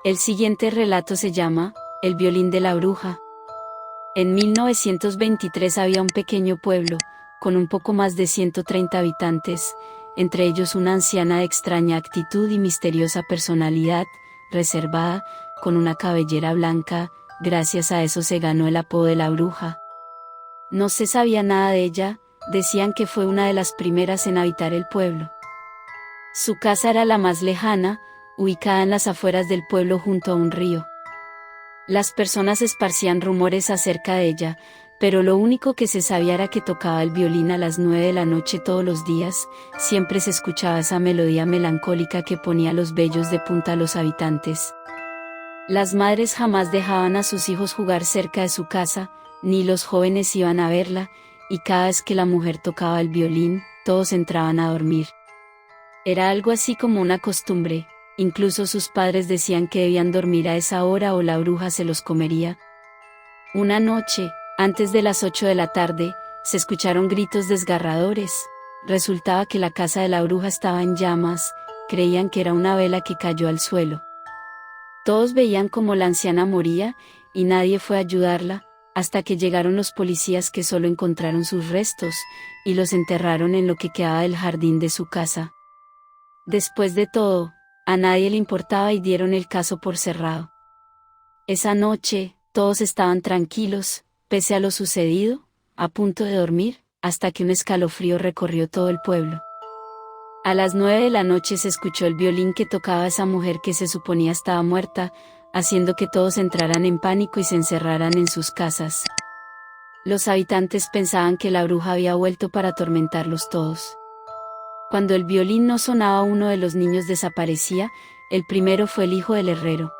El siguiente relato se llama El violín de la bruja. En 1923 había un pequeño pueblo, con un poco más de 130 habitantes, entre ellos una anciana de extraña actitud y misteriosa personalidad, reservada, con una cabellera blanca. Gracias a eso se ganó el apodo de la bruja. No se sabía nada de ella, decían que fue una de las primeras en habitar el pueblo. Su casa era la más lejana, ubicada en las afueras del pueblo junto a un río. Las personas esparcían rumores acerca de ella, pero lo único que se sabía era que tocaba el violín a las 9 de la noche todos los días. Siempre se escuchaba esa melodía melancólica que ponía los vellos de punta a los habitantes. Las madres jamás dejaban a sus hijos jugar cerca de su casa, ni los jóvenes iban a verla, y cada vez que la mujer tocaba el violín, todos entraban a dormir. Era algo así como una costumbre. Incluso sus padres decían que debían dormir a esa hora o la bruja se los comería. Una noche, antes de las 8 de la tarde, se escucharon gritos desgarradores. Resultaba que la casa de la bruja estaba en llamas. Creían que era una vela que cayó al suelo. Todos veían cómo la anciana moría, y nadie fue a ayudarla, hasta que llegaron los policías que solo encontraron sus restos, y los enterraron en lo que quedaba del jardín de su casa. Después de todo, a nadie le importaba y dieron el caso por cerrado. Esa noche, todos estaban tranquilos, pese a lo sucedido, a punto de dormir, hasta que un escalofrío recorrió todo el pueblo. A las 9 de la noche se escuchó el violín que tocaba esa mujer que se suponía estaba muerta, haciendo que todos entraran en pánico y se encerraran en sus casas. Los habitantes pensaban que la bruja había vuelto para atormentarlos todos. Cuando el violín no sonaba, uno de los niños desaparecía. El primero fue el hijo del herrero.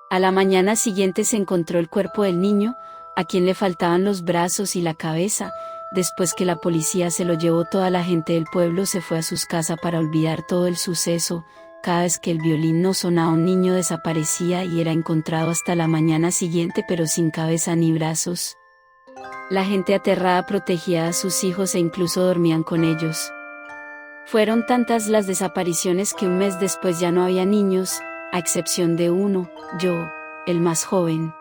A la mañana siguiente se encontró el cuerpo del niño, a quien le faltaban los brazos y la cabeza. Después que la policía se lo llevó, toda la gente del pueblo se fue a sus casas para olvidar todo el suceso. Cada vez que el violín no sonaba, un niño desaparecía y era encontrado hasta la mañana siguiente, pero sin cabeza ni brazos. La gente aterrada protegía a sus hijos e incluso dormían con ellos. Fueron tantas las desapariciones que un mes después ya no había niños, a excepción de uno, yo, el más joven.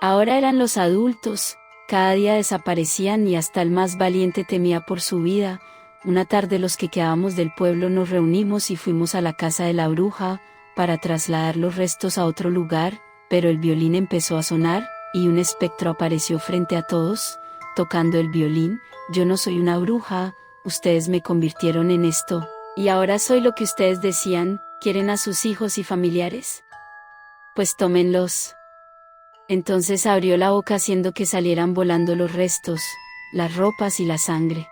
Ahora eran los adultos, cada día desaparecían y hasta el más valiente temía por su vida. Una tarde los que quedábamos del pueblo nos reunimos y fuimos a la casa de la bruja, para trasladar los restos a otro lugar, pero el violín empezó a sonar, y un espectro apareció frente a todos, tocando el violín. Yo no soy una bruja. Ustedes me convirtieron en esto, y ahora soy lo que ustedes decían. ¿Quieren a sus hijos y familiares? Pues tómenlos. Entonces abrió la boca haciendo que salieran volando los restos, las ropas y la sangre.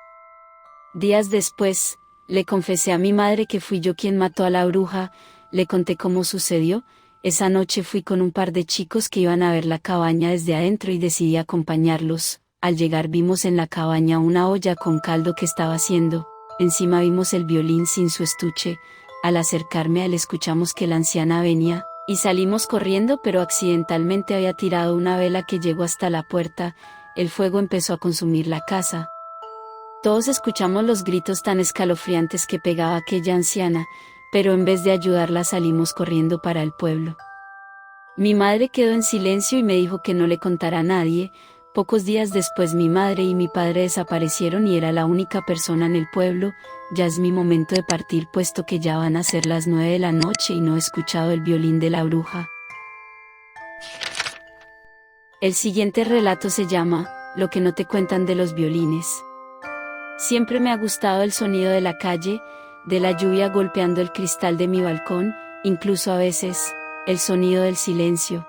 Días después, le confesé a mi madre que fui yo quien mató a la bruja. Le conté cómo sucedió. Esa noche fui con un par de chicos que iban a ver la cabaña desde adentro y decidí acompañarlos. Al llegar vimos en la cabaña una olla con caldo que estaba haciendo. Encima vimos el violín sin su estuche. Al acercarme a él escuchamos que la anciana venía, y salimos corriendo, pero accidentalmente había tirado una vela que llegó hasta la puerta. El fuego empezó a consumir la casa. Todos escuchamos los gritos tan escalofriantes que pegaba aquella anciana, pero en vez de ayudarla salimos corriendo para el pueblo. Mi madre quedó en silencio y me dijo que no le contara a nadie. Pocos días después mi madre y mi padre desaparecieron y era la única persona en el pueblo. Ya es mi momento de partir, puesto que ya van a ser las 9 de la noche y no he escuchado el violín de la bruja. El siguiente relato se llama Lo que no te cuentan de los violines. Siempre me ha gustado el sonido de la calle, de la lluvia golpeando el cristal de mi balcón, incluso a veces, el sonido del silencio.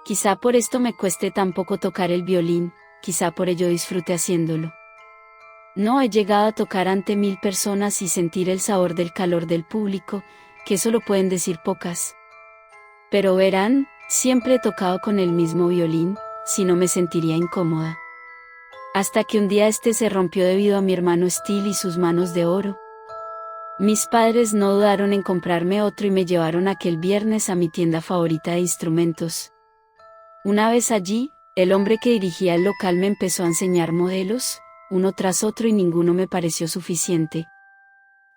Quizá por esto me cueste tan poco tocar el violín, quizá por ello disfrute haciéndolo. No he llegado a tocar ante 1000 personas y sentir el sabor del calor del público, que eso lo pueden decir pocas. Pero verán, siempre he tocado con el mismo violín, si no me sentiría incómoda. Hasta que un día este se rompió debido a mi hermano Steel y sus manos de oro. Mis padres no dudaron en comprarme otro y me llevaron aquel viernes a mi tienda favorita de instrumentos. Una vez allí, el hombre que dirigía el local me empezó a enseñar modelos, uno tras otro, y ninguno me pareció suficiente.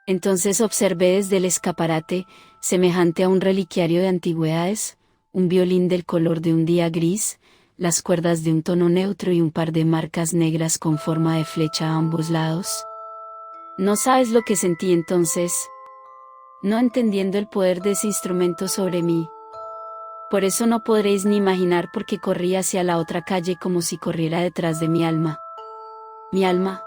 Entonces observé desde el escaparate, semejante a un reliquiario de antigüedades, un violín del color de un día gris, las cuerdas de un tono neutro y un par de marcas negras con forma de flecha a ambos lados. No sabes lo que sentí entonces, no entendiendo el poder de ese instrumento sobre mí. Por eso no podréis ni imaginar por qué corrí hacia la otra calle como si corriera detrás de mi alma. Mi alma.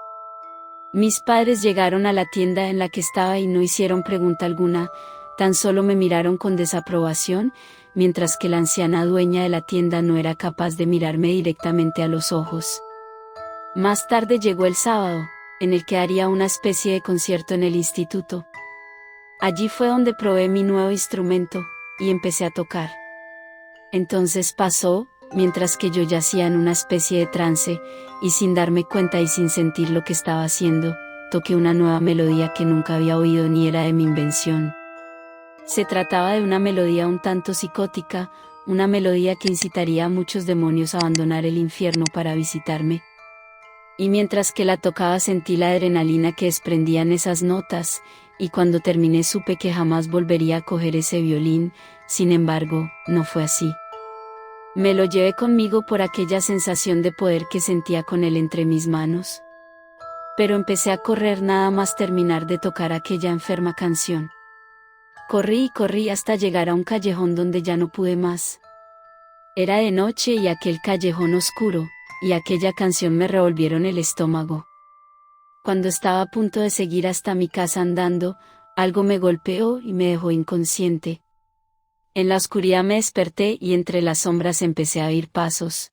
Mis padres llegaron a la tienda en la que estaba y no hicieron pregunta alguna, tan solo me miraron con desaprobación, mientras que la anciana dueña de la tienda no era capaz de mirarme directamente a los ojos. Más tarde llegó el sábado, en el que haría una especie de concierto en el instituto. Allí fue donde probé mi nuevo instrumento, y empecé a tocar. Entonces pasó, mientras que yo yacía en una especie de trance, y sin darme cuenta y sin sentir lo que estaba haciendo, toqué una nueva melodía que nunca había oído ni era de mi invención. Se trataba de una melodía un tanto psicótica, una melodía que incitaría a muchos demonios a abandonar el infierno para visitarme. Y mientras que la tocaba sentí la adrenalina que desprendían esas notas, y cuando terminé supe que jamás volvería a coger ese violín. Sin embargo, no fue así. Me lo llevé conmigo por aquella sensación de poder que sentía con él entre mis manos. Pero empecé a correr nada más terminar de tocar aquella enferma canción. Corrí y corrí hasta llegar a un callejón donde ya no pude más. Era de noche y aquel callejón oscuro, y aquella canción me revolvieron el estómago. Cuando estaba a punto de seguir hasta mi casa andando, algo me golpeó y me dejó inconsciente. En la oscuridad me desperté y entre las sombras empecé a oír pasos.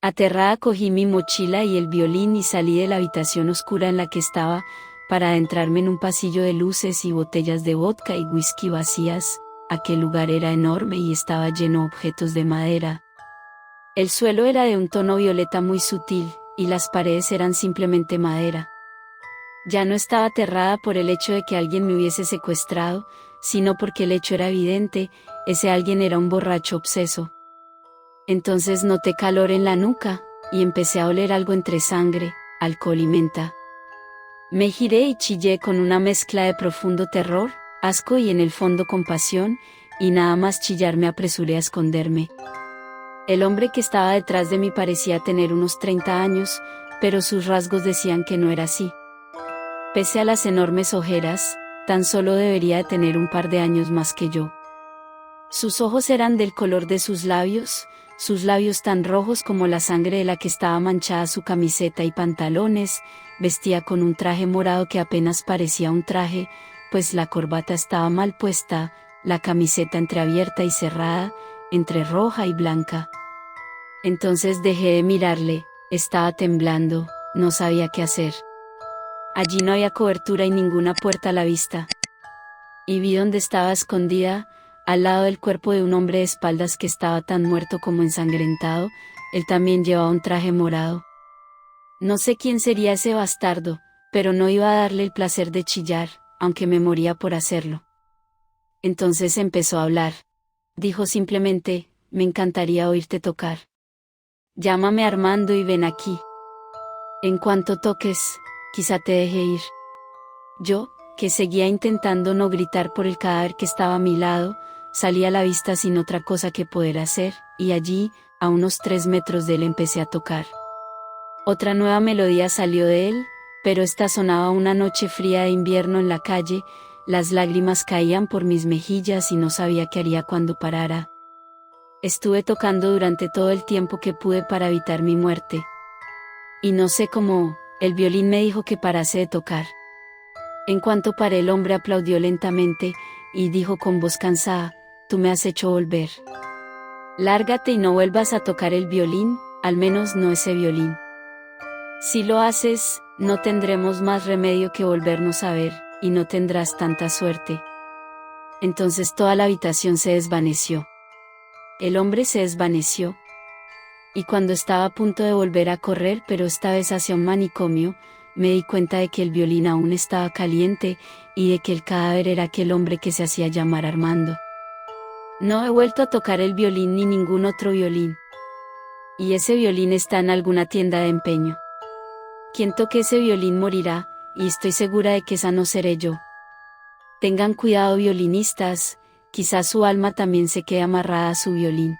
Aterrada cogí mi mochila y el violín y salí de la habitación oscura en la que estaba, para adentrarme en un pasillo de luces y botellas de vodka y whisky vacías. Aquel lugar era enorme y estaba lleno de objetos de madera. El suelo era de un tono violeta muy sutil, y las paredes eran simplemente madera. Ya no estaba aterrada por el hecho de que alguien me hubiese secuestrado, sino porque el hecho era evidente, ese alguien era un borracho obseso. Entonces noté calor en la nuca, y empecé a oler algo entre sangre, alcohol y menta. Me giré y chillé con una mezcla de profundo terror, asco y en el fondo compasión, y nada más chillar me apresuré a esconderme. El hombre que estaba detrás de mí parecía tener unos 30 años, pero sus rasgos decían que no era así. Pese a las enormes ojeras, tan solo debería de tener un par de años más que yo. Sus ojos eran del color de sus labios tan rojos como la sangre de la que estaba manchada su camiseta y pantalones. Vestía con un traje morado que apenas parecía un traje, pues la corbata estaba mal puesta, la camiseta entreabierta y cerrada, entre roja y blanca. Entonces dejé de mirarle, estaba temblando, no sabía qué hacer. Allí no había cobertura y ninguna puerta a la vista. Y vi donde estaba escondida, al lado del cuerpo de un hombre de espaldas que estaba tan muerto como ensangrentado. Él también llevaba un traje morado. No sé quién sería ese bastardo, pero no iba a darle el placer de chillar, aunque me moría por hacerlo. Entonces empezó a hablar. Dijo simplemente, me encantaría oírte tocar. Llámame Armando y ven aquí. En cuanto toques, quizá te deje ir. Yo, que seguía intentando no gritar por el cadáver que estaba a mi lado, salí a la vista sin otra cosa que poder hacer, y allí, a unos 3 metros de él empecé a tocar. Otra nueva melodía salió de él, pero esta sonaba una noche fría de invierno en la calle. Las lágrimas caían por mis mejillas y no sabía qué haría cuando parara. Estuve tocando durante todo el tiempo que pude para evitar mi muerte. Y no sé cómo, el violín me dijo que parase de tocar. En cuanto paré, el hombre aplaudió lentamente, y dijo con voz cansada, tú me has hecho volver. Lárgate y no vuelvas a tocar el violín, al menos no ese violín. Si lo haces, no tendremos más remedio que volvernos a ver, y no tendrás tanta suerte. Entonces toda la habitación se desvaneció. El hombre se desvaneció. Y cuando estaba a punto de volver a correr, pero esta vez hacia un manicomio, me di cuenta de que el violín aún estaba caliente, y de que el cadáver era aquel hombre que se hacía llamar Armando. No he vuelto a tocar el violín ni ningún otro violín. Y ese violín está en alguna tienda de empeño. Quien toque ese violín morirá, y estoy segura de que esa no seré yo. Tengan cuidado violinistas, quizás su alma también se quede amarrada a su violín.